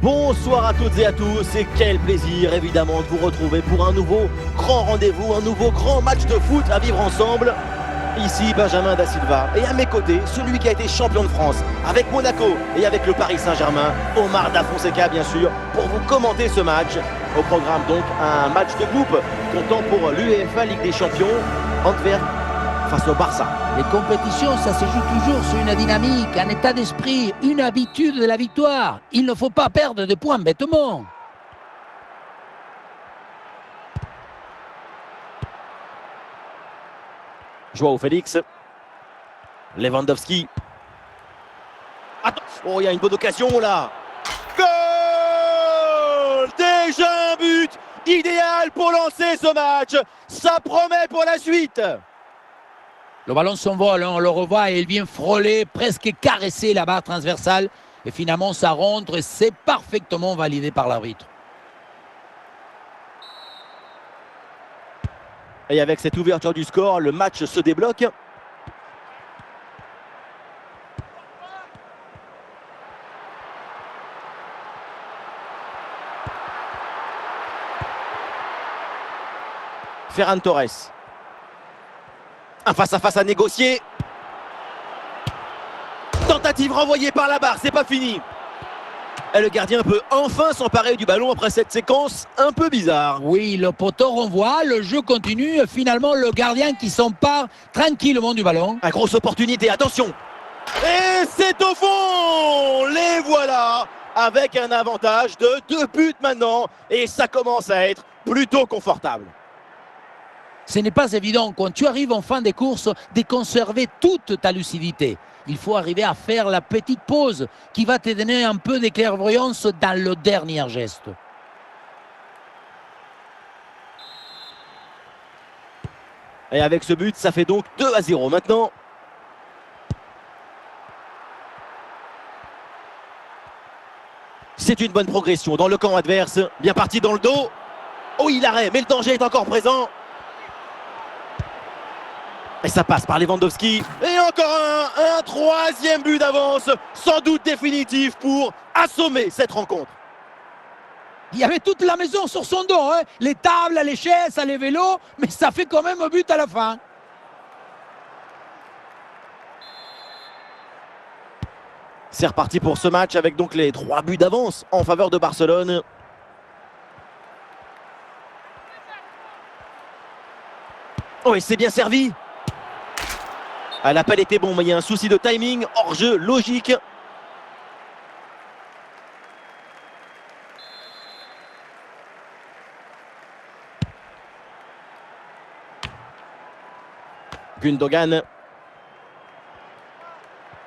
Bonsoir à toutes et à tous et quel plaisir évidemment de vous retrouver pour un nouveau grand rendez-vous, un nouveau grand match de foot à vivre ensemble. Ici Benjamin Da Silva et à mes côtés celui qui a été champion de France avec Monaco et avec le Paris Saint-Germain, Omar Da Fonseca bien sûr, pour vous commenter ce match. Au programme donc un match de groupe comptant pour l'UEFA Ligue des Champions, Antwerp face au Barça. Les compétitions, ça se joue toujours sur une dynamique, un état d'esprit, une habitude de la victoire. Il ne faut pas perdre de points bêtement. Joao Félix. Lewandowski. Oh, il y a une bonne occasion là. Goal! Déjà un but idéal pour lancer ce match. Ça promet pour la suite. Le ballon s'envole, on le revoit et il vient frôler, presque caresser la barre transversale. Et finalement, ça rentre et c'est parfaitement validé par l'arbitre. Et avec cette ouverture du score, le match se débloque. Ferran Torres. Un face-à-face à négocier. Tentative renvoyée par la barre, c'est pas fini. Et le gardien peut enfin s'emparer du ballon après cette séquence un peu bizarre. Oui, le poteau renvoie, le jeu continue. Et finalement, le gardien qui s'empare tranquillement du ballon. Une grosse opportunité, attention. Et c'est au fond. Les voilà avec un avantage de 2 buts maintenant. Et ça commence à être plutôt confortable. Ce n'est pas évident, quand tu arrives en fin de course, de conserver toute ta lucidité. Il faut arriver à faire la petite pause qui va te donner un peu d'éclairvoyance dans le dernier geste. Et avec ce but, ça fait donc 2-0 maintenant. C'est une bonne progression dans le camp adverse. Bien parti dans le dos. Oh, il arrête, mais le danger est encore présent. Et ça passe par Lewandowski. Et encore un troisième but d'avance, sans doute définitif pour assommer cette rencontre. Il y avait toute la maison sur son dos, hein. Les tables, les chaises, les vélos, mais ça fait quand même un but à la fin. C'est reparti pour ce match avec donc les 3 buts d'avance en faveur de Barcelone. Oh, et c'est bien servi. L'appel était bon, mais il y a un souci de timing, hors-jeu, logique. Gundogan.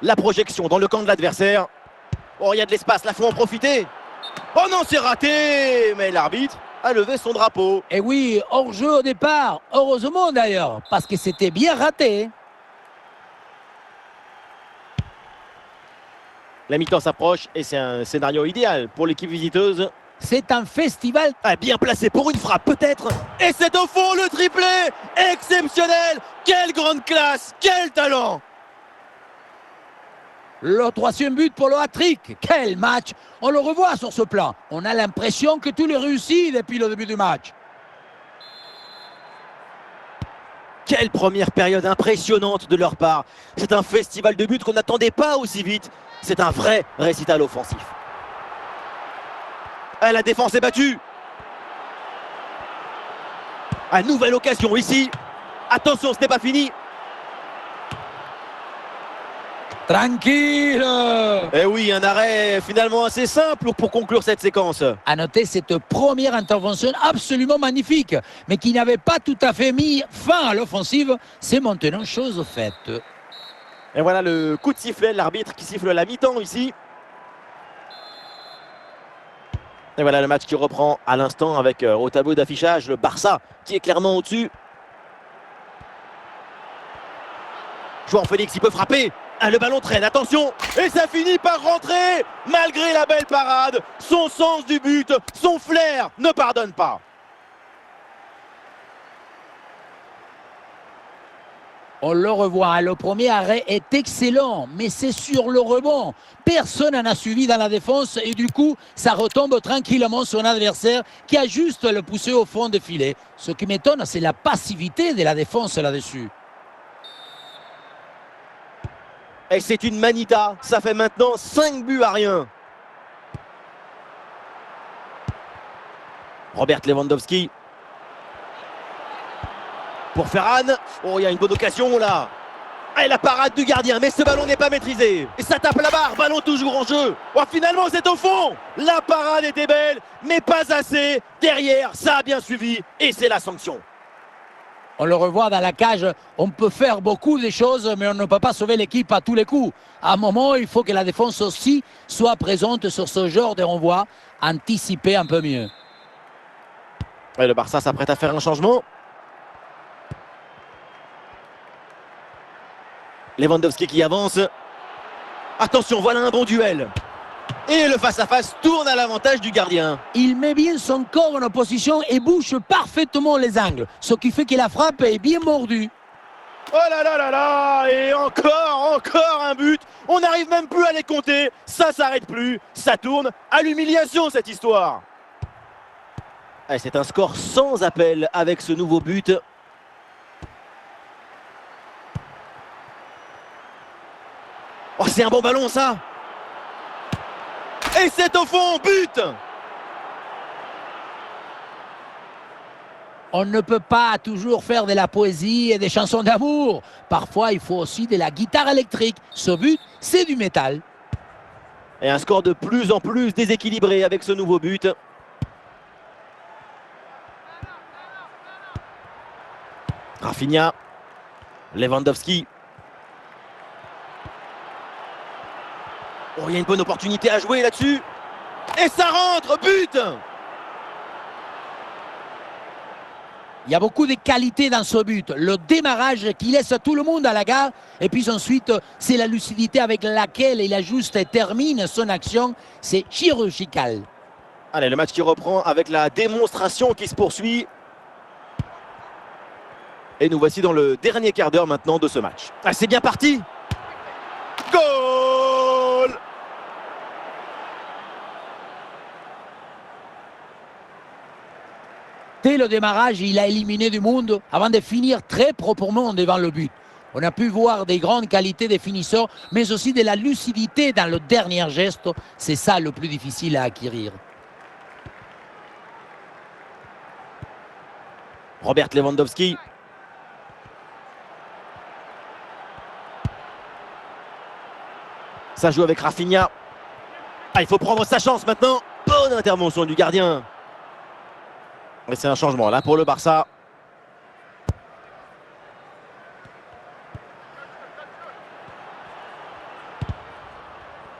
La projection dans le camp de l'adversaire. Oh, il y a de l'espace, là, faut en profiter. Oh non, c'est raté. Mais l'arbitre a levé son drapeau. Et oui, hors-jeu au départ. Heureusement d'ailleurs, parce que c'était bien raté. La mi-temps s'approche et c'est un scénario idéal pour l'équipe visiteuse. C'est un festival. Bien placé pour une frappe peut-être. Et c'est au fond le triplé. Exceptionnel. Quelle grande classe. Quel talent. Le 3e but pour le hat-trick. Quel match. On le revoit sur ce plan. On a l'impression que tout est réussi depuis le début du match. Quelle première période impressionnante de leur part. C'est un festival de buts qu'on n'attendait pas aussi vite. C'est un vrai récital offensif. La défense est battue. Nouvelle occasion ici. Attention, ce n'est pas fini. Tranquille. Eh oui, un arrêt finalement assez simple pour conclure cette séquence. À noter cette première intervention absolument magnifique, mais qui n'avait pas tout à fait mis fin à l'offensive. C'est maintenant chose faite. Et voilà le coup de sifflet, l'arbitre qui siffle la mi-temps ici. Et voilà le match qui reprend à l'instant avec au tableau d'affichage le Barça qui est clairement au-dessus. João Félix, il peut frapper. Ah, le ballon traîne, attention. Et ça finit par rentrer. Malgré la belle parade, son sens du but, son flair ne pardonne pas. On le revoit, le premier arrêt est excellent, mais c'est sur le rebond. Personne n'en a suivi dans la défense et du coup, ça retombe tranquillement sur un adversaire qui a juste le poussé au fond des filets. Ce qui m'étonne, c'est la passivité de la défense là-dessus. Et c'est une manita, ça fait maintenant 5 buts à rien. Robert Lewandowski. Pour Ferran. Oh, il y a une bonne occasion là. Et la parade du gardien, mais ce ballon n'est pas maîtrisé. Et ça tape la barre, ballon toujours en jeu. Oh, finalement, c'est au fond. La parade était belle, mais pas assez. Derrière, ça a bien suivi. Et c'est la sanction. On le revoit dans la cage, on peut faire beaucoup de choses, mais on ne peut pas sauver l'équipe à tous les coups. À un moment, il faut que la défense aussi soit présente sur ce genre de renvoi, anticiper un peu mieux. Et le Barça s'apprête à faire un changement. Lewandowski qui avance. Attention, voilà un bon duel. Et le face-à-face tourne à l'avantage du gardien. Il met bien son corps en opposition et bouche parfaitement les angles, ce qui fait que la frappe est bien mordue. Oh là là là là. Et encore un but. On n'arrive même plus à les compter. Ça s'arrête plus. Ça tourne à l'humiliation cette histoire. C'est un score sans appel avec ce nouveau but. Oh, c'est un bon ballon ça. Et c'est au fond, but. On ne peut pas toujours faire de la poésie et des chansons d'amour. Parfois, il faut aussi de la guitare électrique. Ce but, c'est du métal. Et un score de plus en plus déséquilibré avec ce nouveau but. Rafinha. Lewandowski. Oh, il y a une bonne opportunité à jouer là-dessus. Et ça rentre, but. Il y a beaucoup de qualité dans ce but. Le démarrage qui laisse tout le monde à la gare. Et puis ensuite, c'est la lucidité avec laquelle il ajuste et termine son action. C'est chirurgical. Allez, le match qui reprend avec la démonstration qui se poursuit. Et nous voici dans le dernier quart d'heure maintenant de ce match. Ah, c'est bien parti. Goal! Dès le démarrage, il a éliminé du monde avant de finir très proprement devant le but. On a pu voir des grandes qualités des finisseurs, mais aussi de la lucidité dans le dernier geste. C'est ça le plus difficile à acquérir. Robert Lewandowski. Ça joue avec Rafinha. Ah, il faut prendre sa chance maintenant. Bonne intervention du gardien. Et c'est un changement là pour le Barça.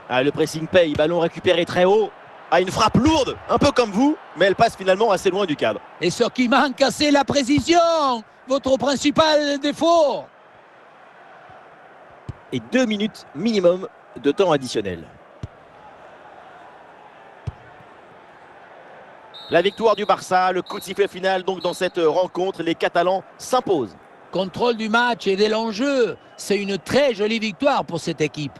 Ah, le pressing paye, ballon récupéré très haut. Ah, une frappe lourde, un peu comme vous, mais elle passe finalement assez loin du cadre. Et ce qui manque, c'est la précision. Votre principal défaut. Et 2 minutes minimum de temps additionnel. La victoire du Barça, le coup de sifflet final donc dans cette rencontre, les Catalans s'imposent. Contrôle du match et de l'enjeu. C'est une très jolie victoire pour cette équipe.